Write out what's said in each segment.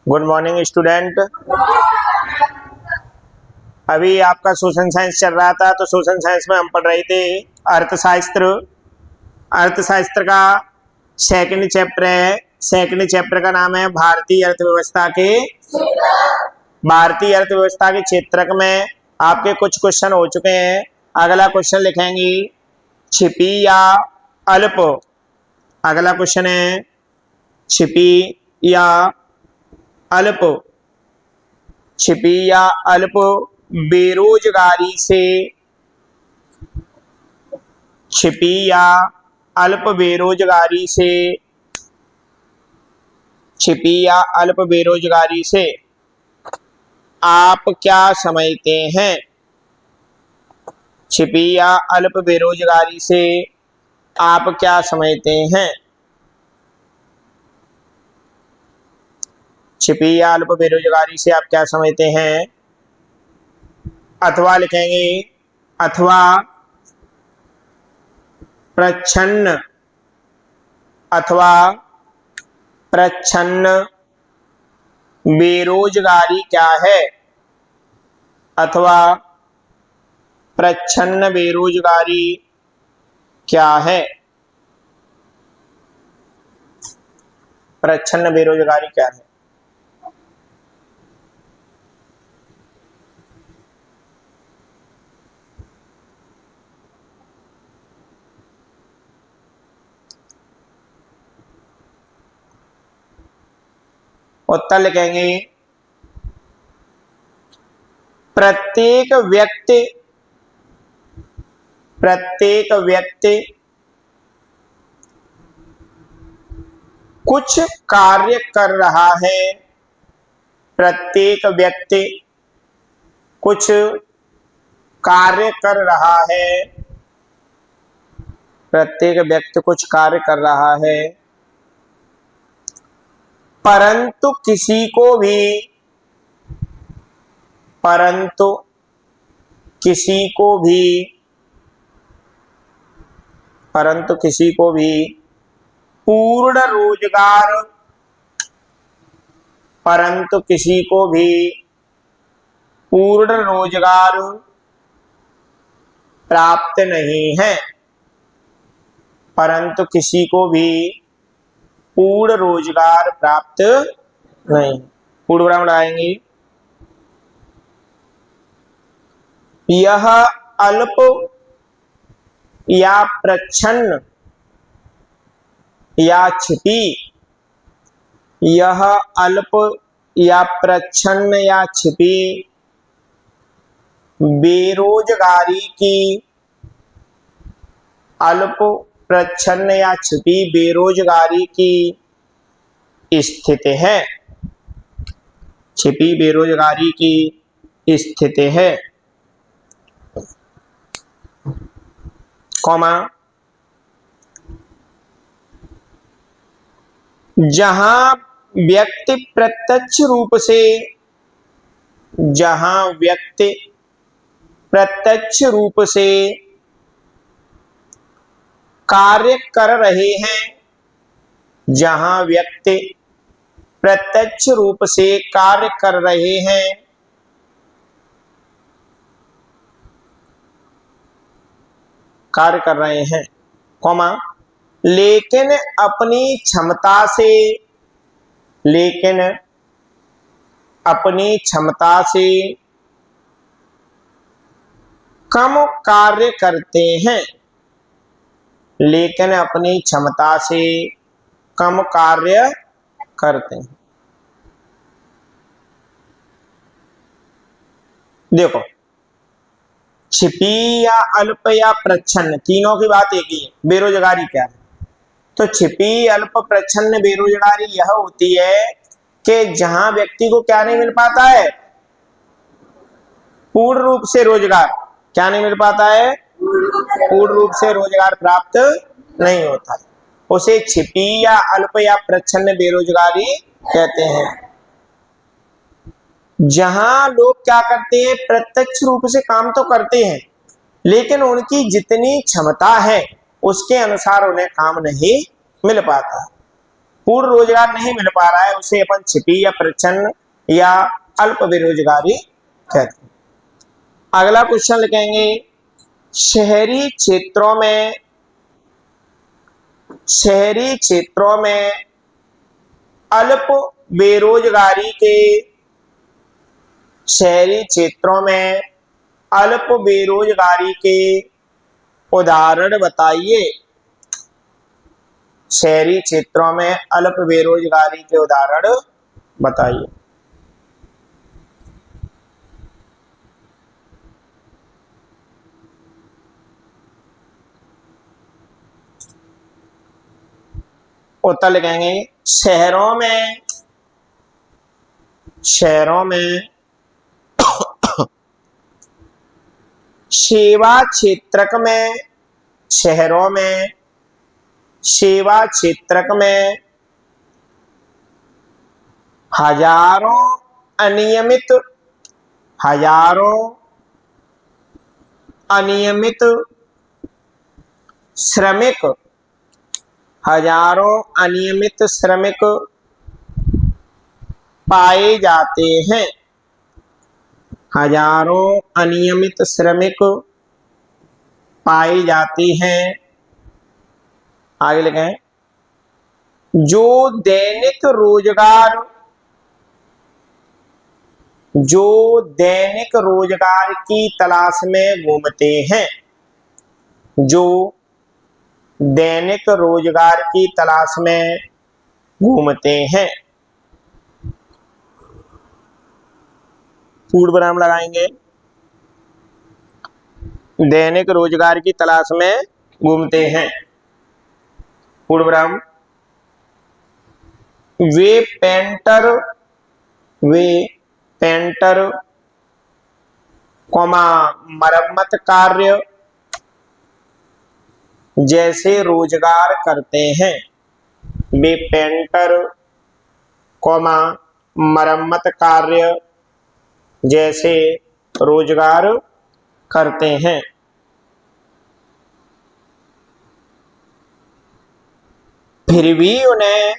Good morning student. अभी आपका social science चल रहा था, तो सोशल साइंस में हम पढ़ रहे थे अर्थशास्त्र। अर्थशास्त्र का सेकंड चैप्टर है। सेकंड चैप्टर का नाम है भारतीय अर्थव्यवस्था के क्षेत्रक में आपके कुछ क्वेश्चन हो चुके हैं। अगला क्वेश्चन लिखेंगे छिपी या अल्प। अगला क्वेश्चन है छिपी या अल्प। छिपी या अल्प बेरोजगारी से, छिपी या अल्प बेरोजगारी से, छिपी या अल्प बेरोजगारी से आप क्या समझते हैं? छिपी या अल्प बेरोजगारी से आप क्या समझते हैं? छिपी या अल्प बेरोजगारी से आप क्या समझते हैं? अथवा लिखेंगे अथवा प्रच्छन्न, अथवा प्रच्छन्न बेरोजगारी क्या है? अथवा प्रच्छन्न बेरोजगारी क्या है? प्रच्छन्न बेरोजगारी क्या है? उत्तर लिखेंगे प्रत्येक व्यक्ति कुछ कार्य कर रहा है। प्रत्येक व्यक्ति कुछ कार्य कर रहा है। प्रत्येक व्यक्ति कुछ कार्य कर रहा है, परंतु किसी को भी, परंतु किसी को भी, परंतु किसी को भी पूर्ण रोजगार, परंतु किसी को भी पूर्ण रोजगार प्राप्त नहीं है। परंतु किसी को भी पूर्ण रोजगार प्राप्त नहीं। पूर्ण विराम लगाएंगे। यह अल्प या प्रच्छन्न या छिपी, यह अल्प या प्रच्छन्न या छिपी बेरोजगारी की, अल्प प्रच्छन्न या छिपी बेरोजगारी की स्थिति है। छिपी बेरोजगारी की स्थिति है, कॉमा, जहां व्यक्ति प्रत्यक्ष रूप से, जहां व्यक्ति प्रत्यक्ष रूप से कार्य कर रहे हैं, जहां व्यक्ति प्रत्यक्ष रूप से कार्य कर रहे हैं, कार्य कर रहे हैं, कॉमा, लेकिन अपनी क्षमता से, लेकिन अपनी क्षमता से कम कार्य करते हैं, लेकिन अपनी क्षमता से कम कार्य करते हैं। देखो, छिपी या अल्प या प्रच्छन्न, तीनों की बात एक ही है। बेरोजगारी क्या है? तो छिपी अल्प प्रच्छन्न बेरोजगारी यह होती है कि जहां व्यक्ति को क्या नहीं मिल पाता है? पूर्ण रूप से रोजगार। क्या नहीं मिल पाता है? पूर्ण रूप से रोजगार प्राप्त नहीं होता है, उसे छिपी या अल्प या प्रच्छन्न बेरोजगारी कहते हैं। जहां लोग क्या करते हैं? प्रत्यक्ष रूप से काम तो करते हैं, लेकिन उनकी जितनी क्षमता है उसके अनुसार उन्हें काम नहीं मिल पाता। पूर्ण रोजगार नहीं मिल पा रहा है उसे अपन छिपी या प्रच्छन्न या अल्प बेरोजगारी कहते हैं। अगला क्वेश्चन लिखेंगे, शहरी क्षेत्रों में अल्प बेरोजगारी के शहरी क्षेत्रों में अल्प बेरोजगारी के उदाहरण बताइए। शहरी क्षेत्रों में अल्प बेरोजगारी के उदाहरण बताइए। उत्तर लिखेंगे, शहरों में सेवा क्षेत्रक में शहरों में सेवा क्षेत्रक में हजारों अनियमित श्रमिक पाए जाते हैं। हजारों अनियमित श्रमिक पाए जाते हैं। आगे लिखें, जो दैनिक रोजगार की तलाश में घूमते हैं। जो दैनिक रोजगार की तलाश में घूमते हैं। पूर्ण विराम लगाएंगे, दैनिक रोजगार की तलाश में घूमते हैं, पूर्ण विराम। वे पेंटर मरम्मत कार्य जैसे रोजगार करते हैं। वे पेंटर मरम्मत कार्य जैसे रोजगार करते हैं। फिर भी उन्हें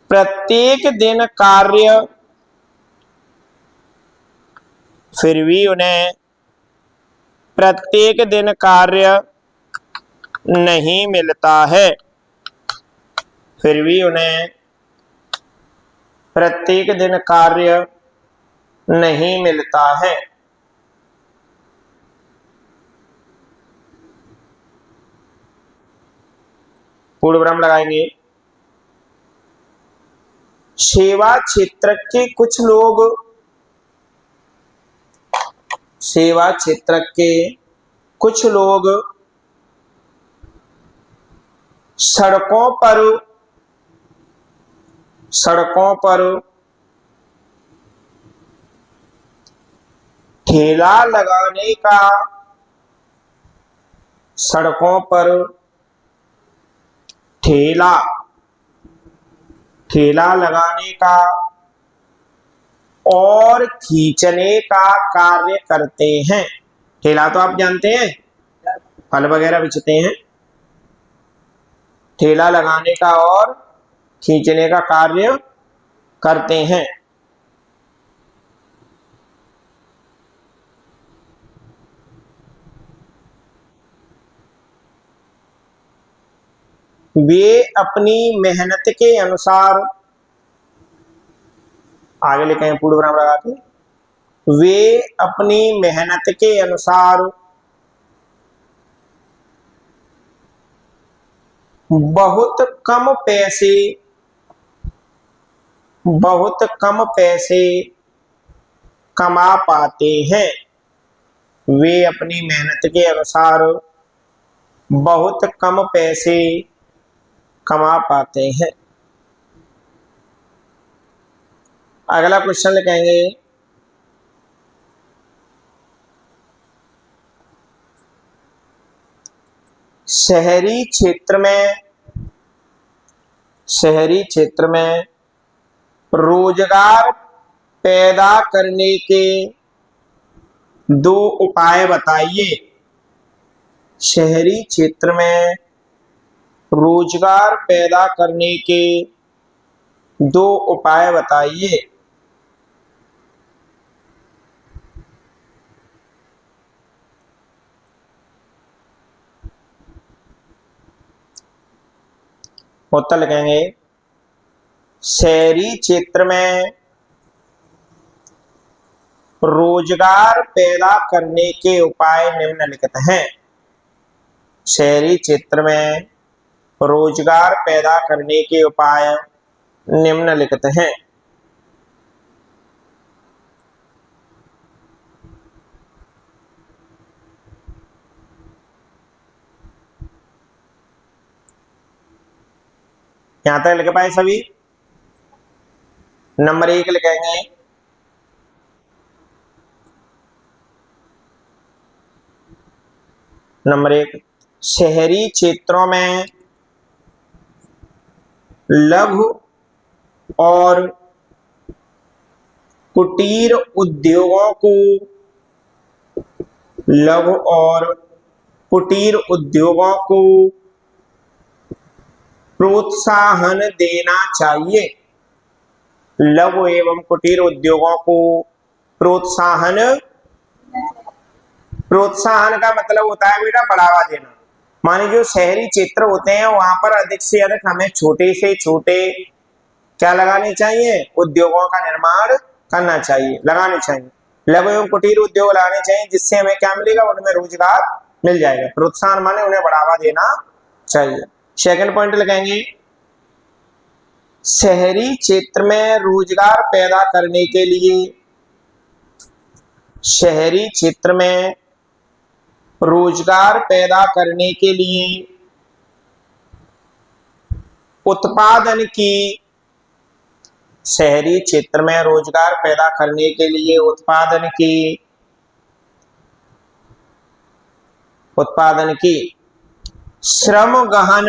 प्रत्येक दिन कार्य नहीं मिलता है। फिर भी उन्हें प्रत्येक दिन कार्य नहीं मिलता है। पूर्ण विराम लगाएंगे। सेवा क्षेत्र के कुछ लोग सड़कों पर ठेला लगाने का और खींचने का कार्य करते हैं। ठेला तो आप जानते हैं, फल वगैरह बेचते हैं। ठेला लगाने का और खींचने का कार्य करते हैं। वे अपनी मेहनत के अनुसार, आगे लिखे हैं पूर्ण विराम लगा के, वे अपनी मेहनत के अनुसार बहुत कम पैसे कमा पाते हैं। वे अपनी मेहनत के अनुसार बहुत कम पैसे कमा पाते हैं। अगला क्वेश्चन लिखेंगे, शहरी क्षेत्र में रोजगार पैदा करने के दो उपाय बताइए। शहरी क्षेत्र में रोजगार पैदा करने के दो उपाय बताइए। उत्तर लिखेंगे, शहरी क्षेत्र में रोजगार पैदा करने के उपाय निम्नलिखित हैं। शहरी क्षेत्र में रोजगार पैदा करने के उपाय निम्नलिखित हैं। यहां तक लिख पाए सभी? नंबर 1 लिखेंगे, नंबर 1, शहरी क्षेत्रों में लघु और कुटीर उद्योगों को प्रोत्साहन देना चाहिए। लघु एवं कुटीर उद्योगों को प्रोत्साहन का मतलब होता है बेटा बढ़ावा देना। माने जो शहरी क्षेत्र होते हैं वहां पर अधिक से अधिक हमें छोटे से छोटे क्या लगाने चाहिए? उद्योगों का निर्माण करना चाहिए, लगाने चाहिए। लघु एवं कुटीर उद्योग लगाने चाहिए, जिससे हमें क्या मिलेगा? उनमें रोजगार मिल जाएगा। प्रोत्साहन माने उन्हें बढ़ावा देना चाहिए। सेकंड पॉइंट लगाएंगे, शहरी क्षेत्र में रोजगार पैदा करने के लिए, शहरी क्षेत्र में रोजगार पैदा करने के लिए उत्पादन की, शहरी क्षेत्र में रोजगार पैदा करने के लिए उत्पादन की श्रम गहन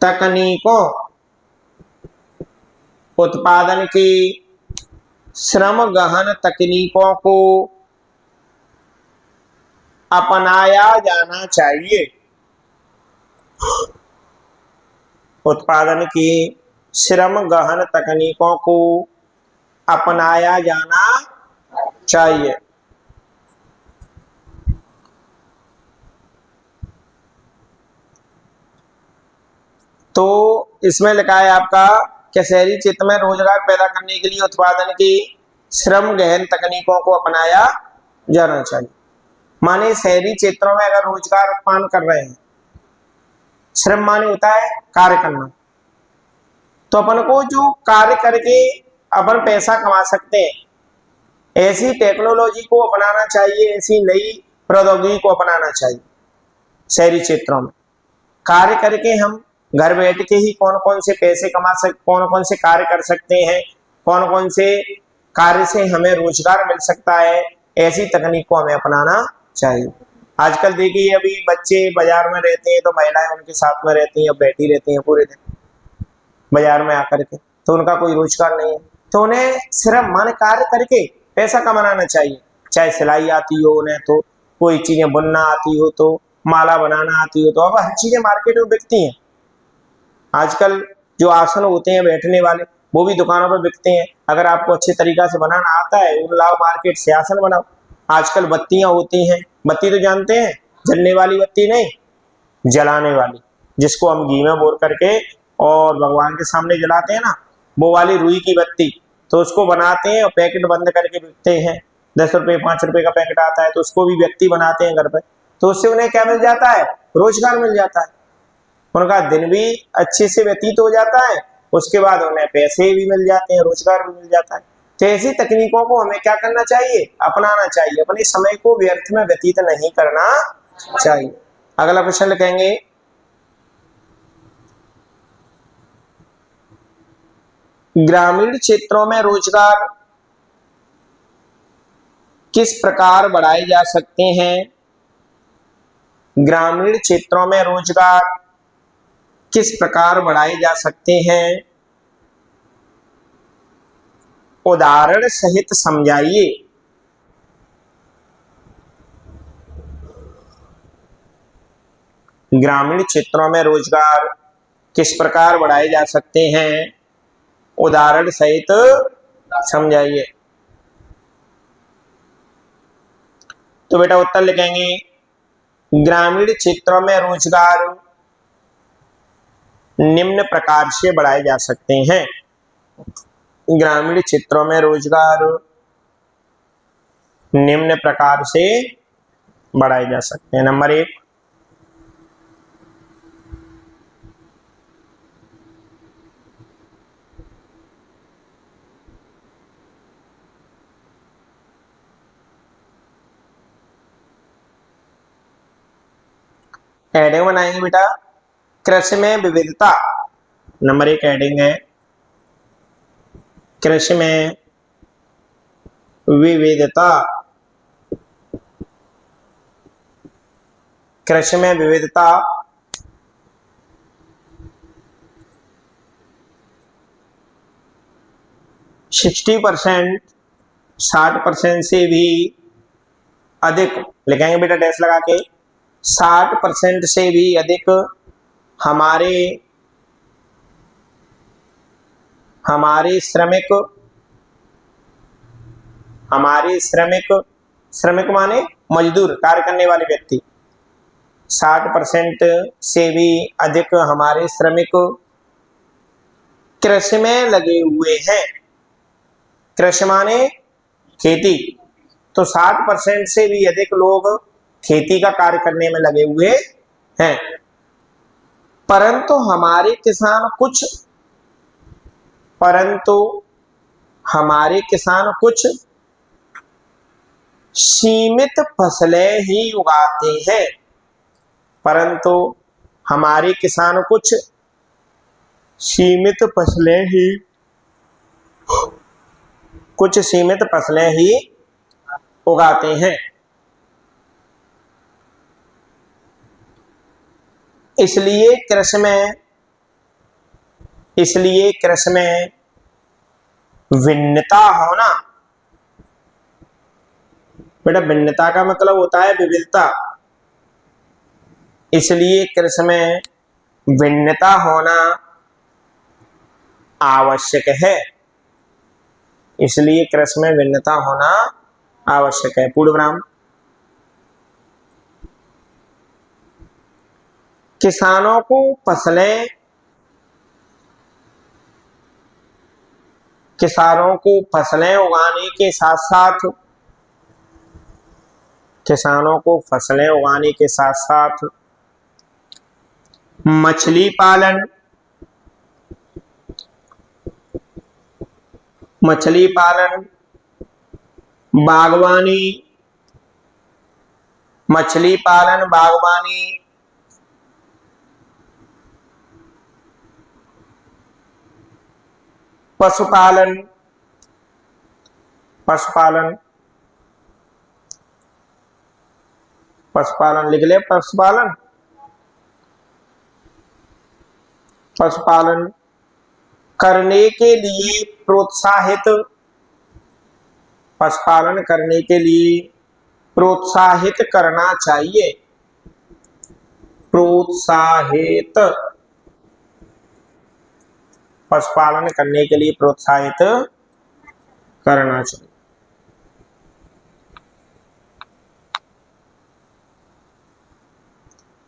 तकनीकों, उत्पादन की श्रम गहन तकनीकों को अपनाया जाना चाहिए। उत्पादन की श्रम गहन तकनीकों को अपनाया जाना चाहिए। तो इसमें लिखा है आपका कि शहरी क्षेत्र में रोजगार पैदा करने के लिए उत्पादन की श्रम गहन तकनीकों को अपनाया जाना चाहिए। माने शहरी क्षेत्रों में अगर रोजगार उत्पन्न कर रहे हैं, श्रम माने होता है कार्य करना, तो अपन को जो कार्य करके अपन पैसा कमा सकते हैं, ऐसी टेक्नोलॉजी को अपनाना चाहिए, ऐसी नई प्रौद्योगिकी को अपनाना चाहिए। शहरी क्षेत्रों में कार्य करके हम घर बैठ के ही कौन कौन से पैसे कमा सकते, कौन कौन से कार्य कर सकते हैं, कौन कौन से कार्य से हमें रोजगार मिल सकता है, ऐसी तकनीक को हमें अपनाना चाहिए। आजकल देखिए अभी बच्चे बाजार में रहते हैं तो महिलाएं उनके साथ में रहती हैं, बैठी रहती हैं पूरे दिन बाजार में आकर के, तो उनका कोई रोजगार नहीं है। तो उन्हें श्रम माने कार्य करके पैसा कमाना चाहिए। चाहे सिलाई आती हो उन्हें, तो कोई चीजें बुनना आती हो, तो माला बनाना आती हो, तो अब हर चीजें मार्केट में बिकती हैं। आजकल जो आसन होते हैं बैठने वाले, वो भी दुकानों पर बिकते हैं। अगर आपको अच्छे तरीका से बनाना आता है, उन लाओ मार्केट से आसन बनाओ। आजकल बत्तियां होती हैं, बत्ती तो जानते हैं, जलने वाली बत्ती नहीं, जलाने वाली, जिसको हम घी में बोर करके और भगवान के सामने जलाते हैं ना, वो वाली रुई की बत्ती, तो उसको बनाते हैं और पैकेट बंद करके बिकते हैं। 10 रुपए 5 रुपए का पैकेट आता है, तो उसको भी व्यक्ति बनाते हैं घर पे, तो उससे उन्हें क्या मिल जाता है? रोजगार मिल जाता है। उनका दिन भी अच्छे से व्यतीत हो जाता है, उसके बाद उन्हें पैसे भी मिल जाते हैं, रोजगार भी मिल जाता है। तो ऐसी तकनीकों को हमें क्या करना चाहिए? अपनाना चाहिए। अपने समय को व्यर्थ में व्यतीत नहीं करना चाहिए। अगला क्वेश्चन लिखेंगे, ग्रामीण क्षेत्रों में रोजगार किस प्रकार बढ़ाए जा सकते हैं? ग्रामीण क्षेत्रों में रोजगार किस प्रकार बढ़ाए जा सकते हैं, उदाहरण सहित समझाइए। ग्रामीण क्षेत्रों में रोजगार किस प्रकार बढ़ाए जा सकते हैं, उदाहरण सहित समझाइए। तो बेटा उत्तर लिखेंगे, ग्रामीण क्षेत्रों में रोजगार निम्न प्रकार से बढ़ाए जा सकते हैं। ग्रामीण क्षेत्रों में रोजगार निम्न प्रकार से बढ़ाए जा सकते हैं। नंबर 1, हेडिंग बनाएंगे बेटा, कृषि में विविधता। नंबर 1 हेडिंग है, कृषि में विविधता। कृषि में विविधता 60%, 60% से भी अधिक लिखेंगे बेटा डैश लगा के, 60% से भी अधिक हमारे श्रमिक माने मजदूर, कार्य करने वाले व्यक्ति। 60% से भी अधिक हमारे श्रमिक कृषि में लगे हुए हैं। कृषि माने खेती, तो 60% से भी अधिक लोग खेती का कार्य करने में लगे हुए हैं। परंतु हमारे किसान कुछ सीमित फसलें ही उगाते हैं। परंतु हमारे किसान कुछ सीमित फसलें ही उगाते हैं। इसलिए कृषि में भिन्नता होना, बेटा भिन्नता का मतलब होता है विविधता। इसलिए कृषि में भिन्नता होना आवश्यक है। इसलिए कृषि में भिन्नता होना आवश्यक है। पूर्ण विराम। किसानों को फसलें उगाने के साथ साथ मछली पालन, बागवानी, पशुपालन लिख ले। पशुपालन करने के लिए प्रोत्साहित करना चाहिए। पशुपालन करने के लिए प्रोत्साहित करना चाहिए।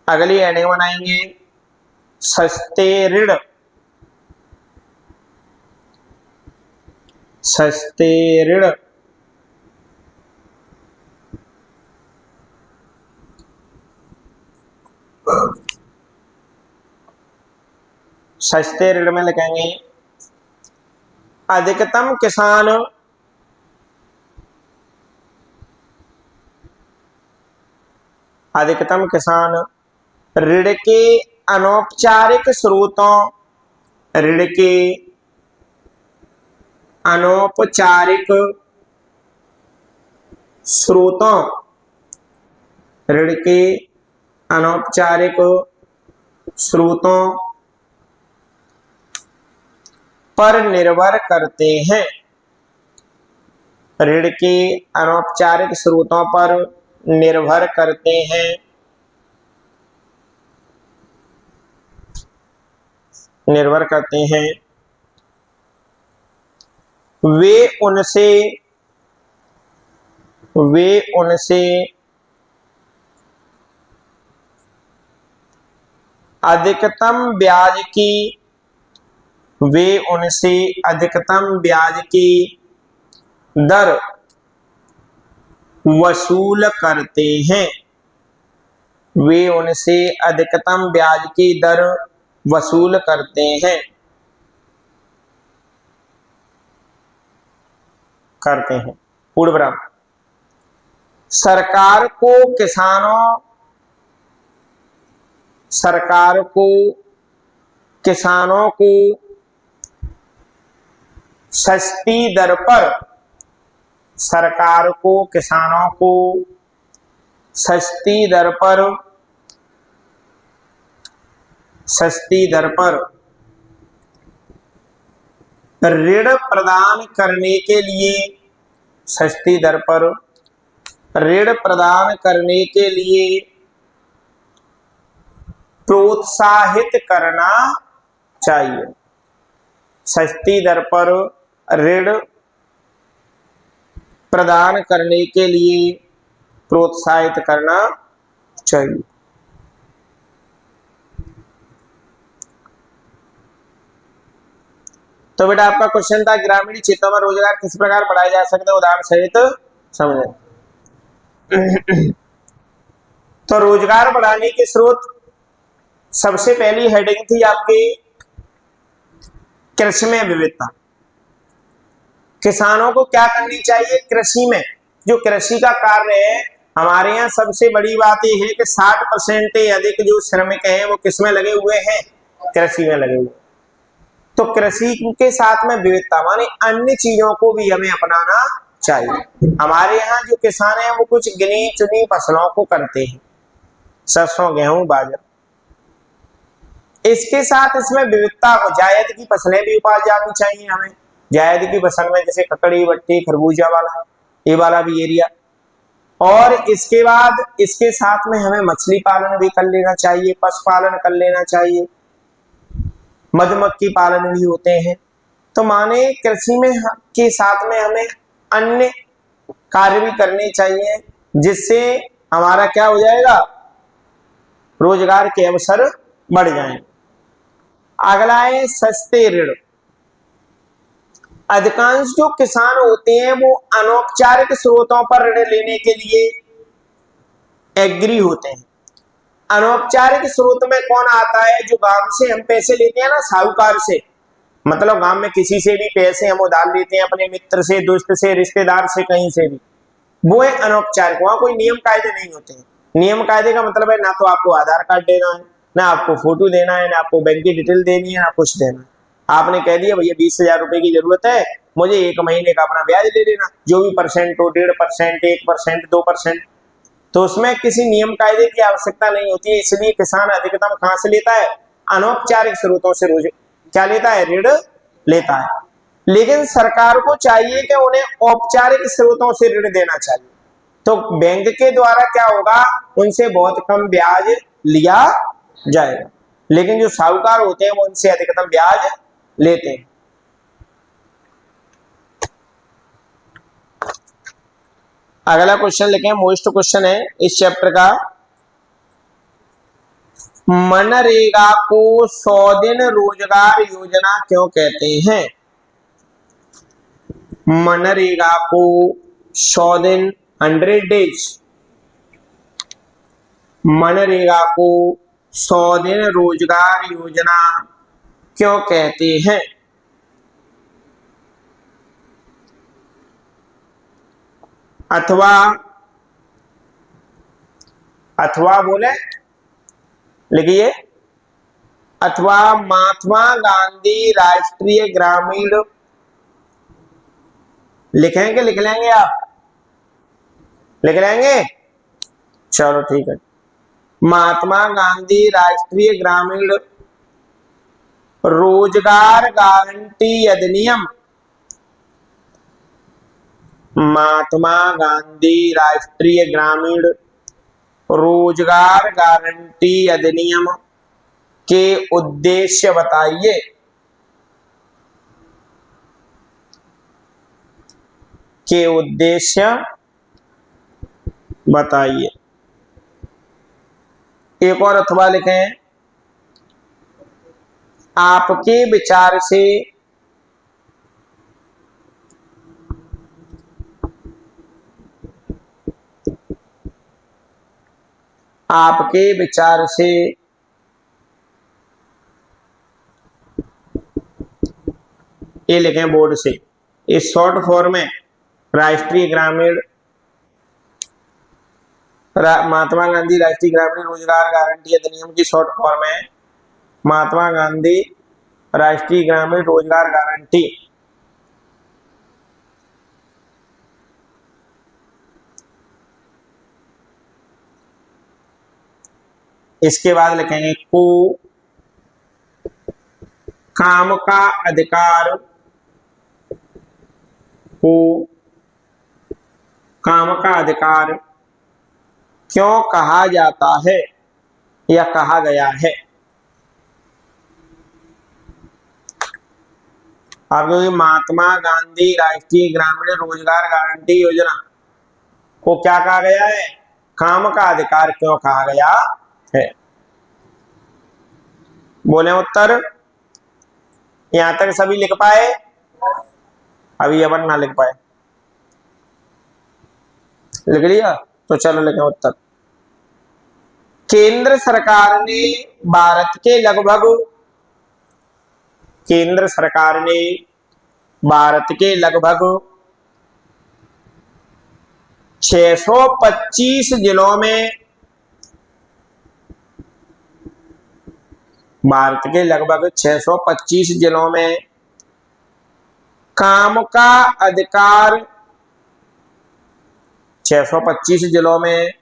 अगली हेडिंग बनाएंगे, सस्ते ऋण। सस्ते ऋण में लिखेंगे, अधिकतम किसान ऋण के अनौपचारिक स्रोतों पर निर्भर करते हैं। ऋण के अनौपचारिक स्रोतों पर निर्भर करते हैं। निर्भर करते हैं। वे उनसे अधिकतम ब्याज की दर वसूल करते हैं। वे उनसे अधिकतम ब्याज की दर वसूल करते हैं। पूर्ण विराम। सरकार को किसानों को सस्ती दर पर ऋण प्रदान करने के लिए प्रोत्साहित करना चाहिए। सस्ती दर पर ऋण प्रदान करने के लिए प्रोत्साहित करना चाहिए। तो बेटा आपका क्वेश्चन था ग्रामीण क्षेत्रों में रोजगार किस प्रकार बढ़ाया जा सकता है, उदाहरण सहित समझें। तो रोजगार बढ़ाने के स्रोत, सबसे पहली हेडिंग थी आपकी कृषि में विविधता। किसानों को क्या करनी चाहिए कृषि में, जो कृषि का कार्य है हमारे यहाँ सबसे बड़ी बात यह है कि 60% अधिक जो श्रमिक हैं वो किस में लगे हुए हैं, कृषि में लगे हुए। तो कृषि के साथ में विविधता माने अन्य चीजों को भी हमें अपनाना चाहिए। हमारे यहाँ जो किसान हैं वो कुछ गिनी चुनी फसलों को करते हैं, सरसों गेहूं बाजरा। इसके साथ इसमें विविधता हो, जायद की फसलें भी उगाई जानी चाहिए हमें। जायद की फसल में जैसे ककड़ी, बट्टी, खरबूजा वाला, ये वाला भी एरिया। और इसके बाद इसके साथ में हमें मछली पालन भी कर लेना चाहिए, पशुपालन कर लेना चाहिए, मधुमक्खी पालन भी होते हैं। तो माने कृषि में के साथ में हमें अन्य कार्य भी करने चाहिए, जिससे हमारा क्या हो जाएगा, रोजगार के अवसर बढ़ जाएंगे। अगला है सस्ते ऋण। अधिकांश जो किसान होते हैं वो अनौपचारिक स्रोतों पर ऋण लेने के लिए एग्री होते हैं। अनौपचारिक स्रोत में कौन आता है, जो गांव से हम पैसे लेते हैं ना, साहूकार से, मतलब गांव में किसी से भी पैसे हम उधार लेते हैं, अपने मित्र से, दोस्त से, रिश्तेदार से, कहीं से भी, वो है अनौपचारिक। वहां कोई नियम कायदे नहीं होते हैं। नियम कायदे का मतलब है ना तो आपको आधार कार्ड देना है, ना आपको फोटो देना है, ना आपको बैंक की डिटेल देनी है, ना कुछ देना है। आपने कह दिया भैया 20,000 रुपए की जरूरत है, मुझे 1 महीने का अपना ब्याज ले लेना, जो भी परसेंट हो, 1.5%, 1%, 2%। तो उसमें किसी नियम कायदे की आवश्यकता नहीं होती है। इसलिए किसान अधिकतम कहां से लेता है, अनौपचारिक स्रोतों से रोज क्या लेता है, ऋण लेता है। लेकिन सरकार को चाहिए कि उन्हें औपचारिक स्रोतों से ऋण देना चाहिए। तो बैंक के द्वारा क्या होगा, उनसे बहुत कम ब्याज लिया जाएगा, लेकिन जो साहूकार होते हैं वो उनसे अधिकतम ब्याज लेते हैं। अगला क्वेश्चन लिखें, मोस्ट क्वेश्चन है इस चैप्टर का। मनरेगा को 100 दिन रोजगार योजना क्यों कहते हैं? मनरेगा को 100 दिन 100 डेज, मनरेगा को 100 दिन रोजगार योजना क्यों कहते हैं? अथवा बोले, लिखिए, अथवा महात्मा गांधी राष्ट्रीय ग्रामीण, लिखेंगे, लिख लेंगे आप, लिख लेंगे, चलो ठीक है। महात्मा गांधी राष्ट्रीय ग्रामीण रोजगार गारंटी अधिनियम महात्मा गांधी राष्ट्रीय ग्रामीण रोजगार गारंटी अधिनियम के उद्देश्य बताइए। के उद्देश्य बताइए। एक और अथवा लिखें, आपके विचार से आपके विचार से ये लिखें बोर्ड से, इस शॉर्ट फॉर्म में राष्ट्रीय ग्रामीण महात्मा गांधी राष्ट्रीय ग्रामीण रोजगार गारंटी अधिनियम की शॉर्ट फॉर्म है महात्मा गांधी राष्ट्रीय ग्रामीण रोजगार गारंटी। इसके बाद लिखेंगे को काम का अधिकार, को काम का अधिकार क्यों कहा जाता है या कहा गया है। आपको महात्मा गांधी राष्ट्रीय ग्रामीण रोजगार गारंटी योजना को क्या कहा गया है, काम का अधिकार क्यों कहा गया है। बोले उत्तर, यहां तक सभी लिख पाए, अभी अपन ना लिख पाए, लिख लिया तो चलो लिखें उत्तर। केंद्र सरकार ने भारत के लगभग, केंद्र सरकार ने भारत के लगभग 625 जिलों में, भारत के लगभग 625 जिलों में काम का अधिकार, 625 जिलों में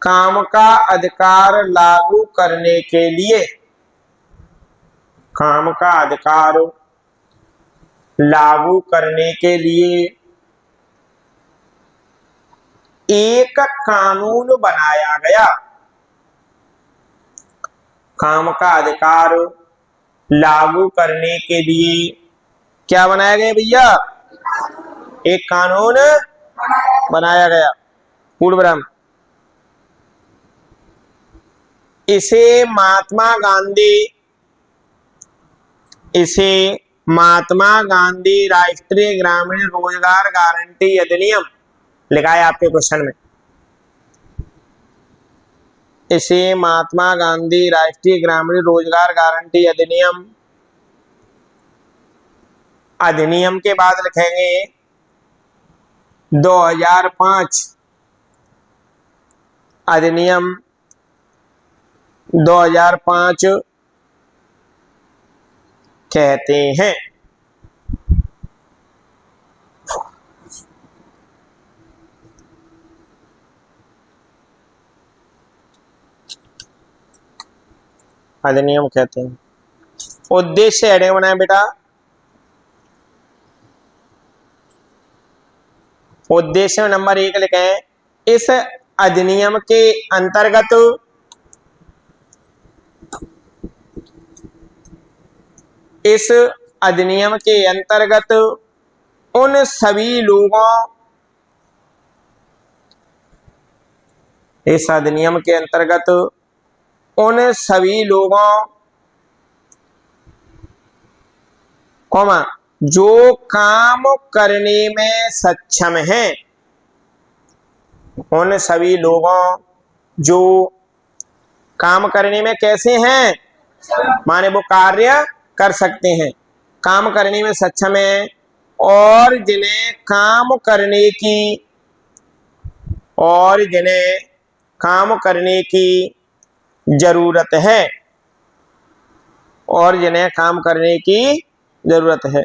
काम का अधिकार लागू करने के लिए, काम का अधिकार लागू करने के लिए एक कानून बनाया गया। काम का अधिकार लागू करने के लिए क्या बनाया गया भैया, एक कानून बनाया गया, पूर्ण विराम। इसे महात्मा गांधी राष्ट्रीय ग्रामीण रोजगार गारंटी अधिनियम लिखा है आपके क्वेश्चन में। इसे महात्मा गांधी राष्ट्रीय ग्रामीण रोजगार गारंटी अधिनियम, अधिनियम के बाद लिखेंगे 2005, अधिनियम 2005 कहते हैं। अधिनियम कहते हैं। उद्देश्य हेडिंग बनाए बेटा, उद्देश्य नंबर 1 लिखें, इस अधिनियम के अंतर्गत इस अधिनियम के अंतर्गत उन सभी लोगों, इस अधिनियम के अंतर्गत उन सभी लोगों कौमा जो काम करने में सक्षम हैं, उन सभी लोगों जो काम करने में कैसे हैं, माने वो कार्य कर सकते हैं, काम करने में सक्षम हैं और जिन्हें काम करने की जरूरत है, और जिन्हें काम करने की जरूरत है,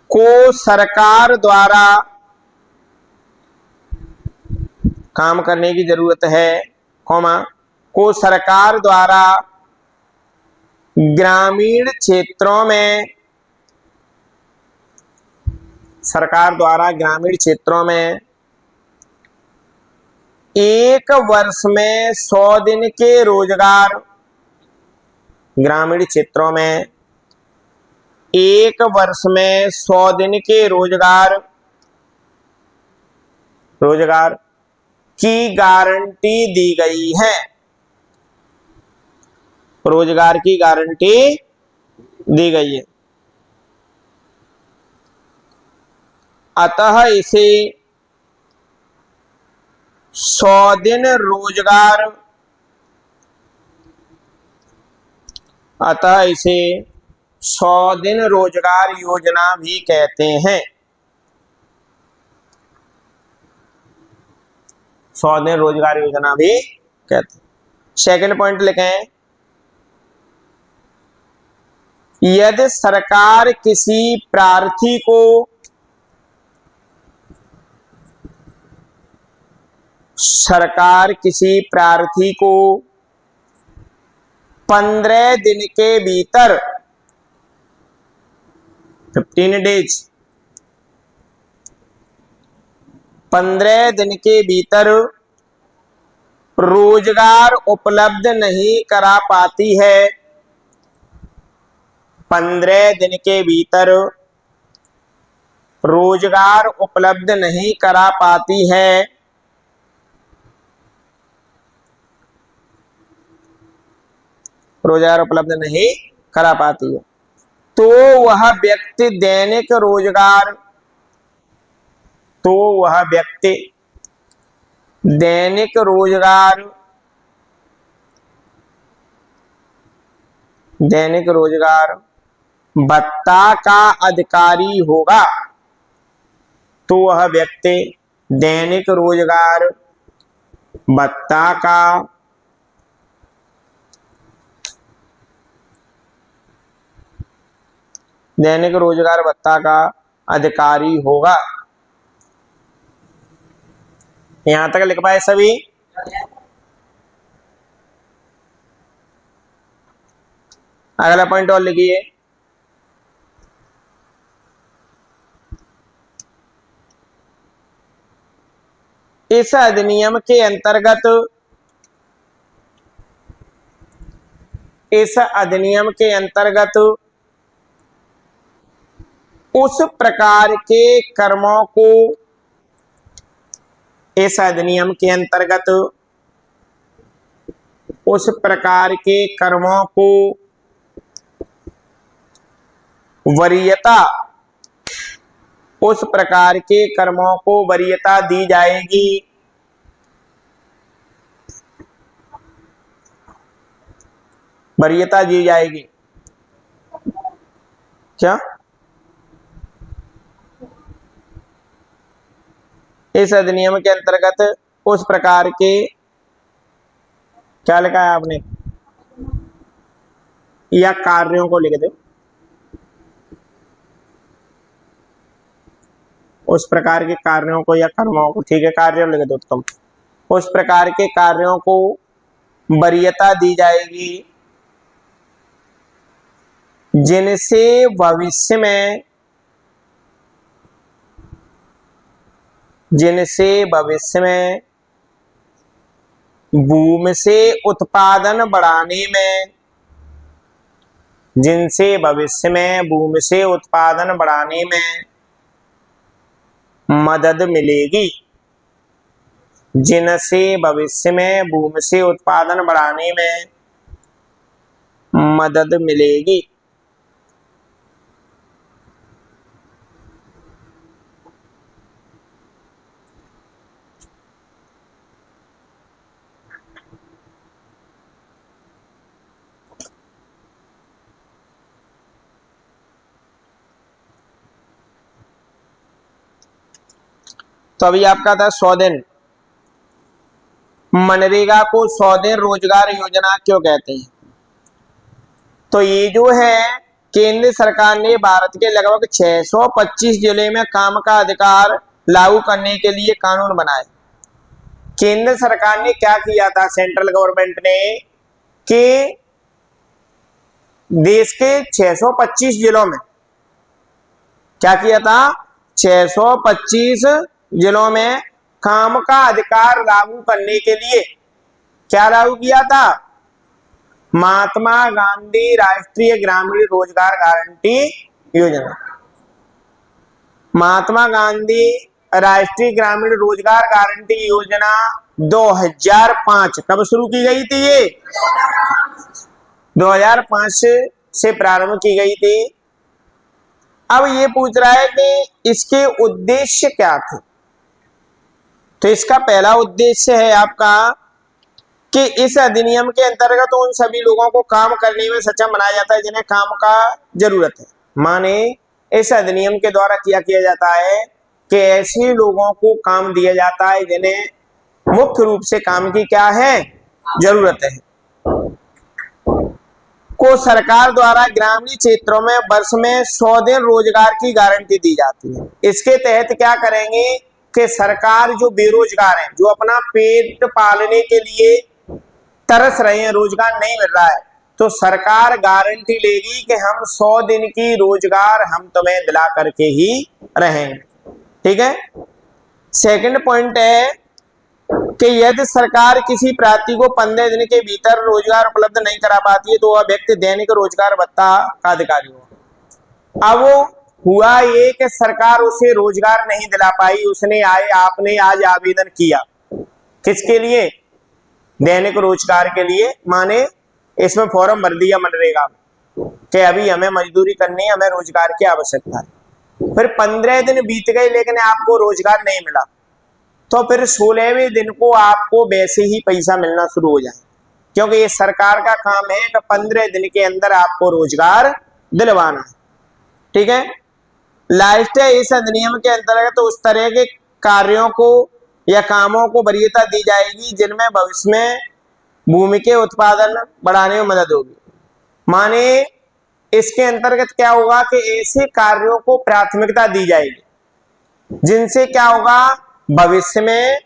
को सरकार द्वारा काम करने की जरूरत है, को सरकार द्वारा ग्रामीण क्षेत्रों में सरकार द्वारा ग्रामीण क्षेत्रों में एक वर्ष में 100 दिन के रोजगार, ग्रामीण क्षेत्रों में एक वर्ष में 100 दिन के रोजगार की गारंटी दी गई है। रोजगार की गारंटी दी गई है। अतः इसे 100 दिन रोजगार, अतः इसे 100 दिन रोजगार योजना भी कहते हैं। 100 दिन रोजगार योजना भी कहते हैं। सेकंड पॉइंट लिखें, यदि सरकार किसी प्रार्थी को सरकार किसी प्रार्थी को 15 दिन के भीतर 15 डेज 15 दिन के भीतर रोजगार उपलब्ध नहीं करा पाती है, 15 दिन के भीतर रोजगार उपलब्ध नहीं करा पाती है, रोजगार उपलब्ध नहीं करा पाती है, तो वह व्यक्ति दैनिक रोजगार, तो वह व्यक्ति दैनिक रोजगार भत्ता का अधिकारी होगा, तो वह व्यक्ति दैनिक रोजगार भत्ता का दैनिक रोजगार भत्ता का अधिकारी होगा। यहां तक लिख पाए सभी? अगला पॉइंट और लिखिए, इस अधिनियम के अंतर्गत उस प्रकार के कर्मों को, इस अधिनियम के अंतर्गत उस प्रकार के कर्मों को वरीयता, उस प्रकार के कर्मों को वरीयता दी जाएगी, वरीयता दी जाएगी। क्या? इस अधिनियम के अंतर्गत उस प्रकार के, क्या लिखा है आपने, या कार्यों को लिख दो, उस प्रकार के कार्यों को या कर्मों को, ठीक है, कार्यों लिख दो तुम, उस प्रकार के कार्यों को वरीयता दी जाएगी जिनसे भविष्य में भूमि से उत्पादन बढ़ाने में, जिनसे भविष्य में भूमि से उत्पादन बढ़ाने में मदद मिलेगी, जिनसे भविष्य में भूमि से उत्पादन बढ़ाने में मदद मिलेगी। तो अभी आपका था 100 दिन। मनरेगा को 100 दिन रोजगार योजना क्यों कहते हैं? तो ये जो है, केंद्र सरकार ने भारत के लगभग 625 जिले में काम का अधिकार लागू करने के लिए कानून बनाए। केंद्र सरकार ने क्या किया था, सेंट्रल गवर्नमेंट ने, कि देश के 625 जिलों में क्या किया था, 625 जिलों में काम का अधिकार लागू करने के लिए क्या लागू किया था, महात्मा गांधी राष्ट्रीय ग्रामीण रोजगार गारंटी योजना। महात्मा गांधी राष्ट्रीय ग्रामीण रोजगार गारंटी योजना 2005 कब शुरू की गई थी, ये 2005 से प्रारंभ की गई थी। अब ये पूछ रहा है कि इसके उद्देश्य क्या थे। तो इसका पहला उद्देश्य है आपका कि इस अधिनियम के अंतर्गत उन सभी लोगों को काम करने में सक्षम बनाया जाता है जिन्हें काम का जरूरत है। माने इस अधिनियम के द्वारा किया जाता है कि ऐसे लोगों को काम दिया जाता है जिन्हें मुख्य रूप से काम की क्या है, जरूरत है, को सरकार द्वारा ग्रामीण क्षेत्रों में वर्ष में 100 दिन रोजगार की गारंटी दी जाती है। इसके तहत क्या करेंगे कि सरकार जो बेरोजगार हैं, जो अपना पेट पालने के लिए तरस रहे हैं, रोजगार नहीं मिल रहा है, तो सरकार गारंटी लेगी कि हम 100 दिन की रोजगार हम तुम्हें दिला करके ही रहेंगे। ठीक है। सेकंड पॉइंट है कि यदि सरकार किसी प्रार्थी को 15 दिन के भीतर रोजगार उपलब्ध नहीं करा पाती है तो वह व्यक्ति दैनिक रोजगार भत्ता का अधिकारी होगा। अब हुआ ये कि सरकार उसे रोजगार नहीं दिला पाई, आपने आज आवेदन किया किसके लिए, दैनिक रोजगार के लिए। माने इसमें फॉर्म भर दिया मनरेगा में कि अभी हमें मजदूरी करनी है, हमें रोजगार की आवश्यकता है। फिर 15 दिन बीत गए लेकिन आपको रोजगार नहीं मिला, तो फिर 16वें दिन को आपको वैसे ही पैसा मिलना शुरू हो जाए, क्योंकि ये सरकार का काम है कि 15 दिन के अंदर आपको रोजगार दिलवाना है। ठीक है। लास्ट है, इस अधिनियम के अंतर्गत तो उस तरह के कार्यों को या कामों को वरीयता दी जाएगी जिनमें भविष्य में भूमि के उत्पादन बढ़ाने में मदद होगी। माने इसके अंतर्गत क्या होगा कि ऐसे कार्यों को प्राथमिकता दी जाएगी जिनसे क्या होगा, भविष्य में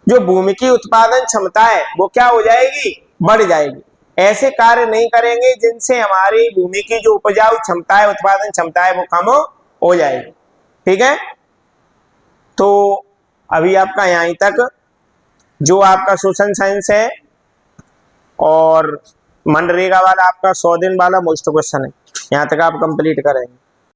जो भूमि की उत्पादन क्षमता है वो क्या हो जाएगी, बढ़ जाएगी। ऐसे कार्य नहीं करेंगे जिनसे हमारी भूमि की जो उपजाऊ क्षमता है, उत्पादन क्षमता है, वो कम हो जाएगी। ठीक है। तो अभी आपका यहीं तक जो आपका सोशल साइंस है और मनरेगा वाला आपका 100 दिन वाला मोस्ट क्वेश्चन है, यहाँ तक आप कंप्लीट करेंगे।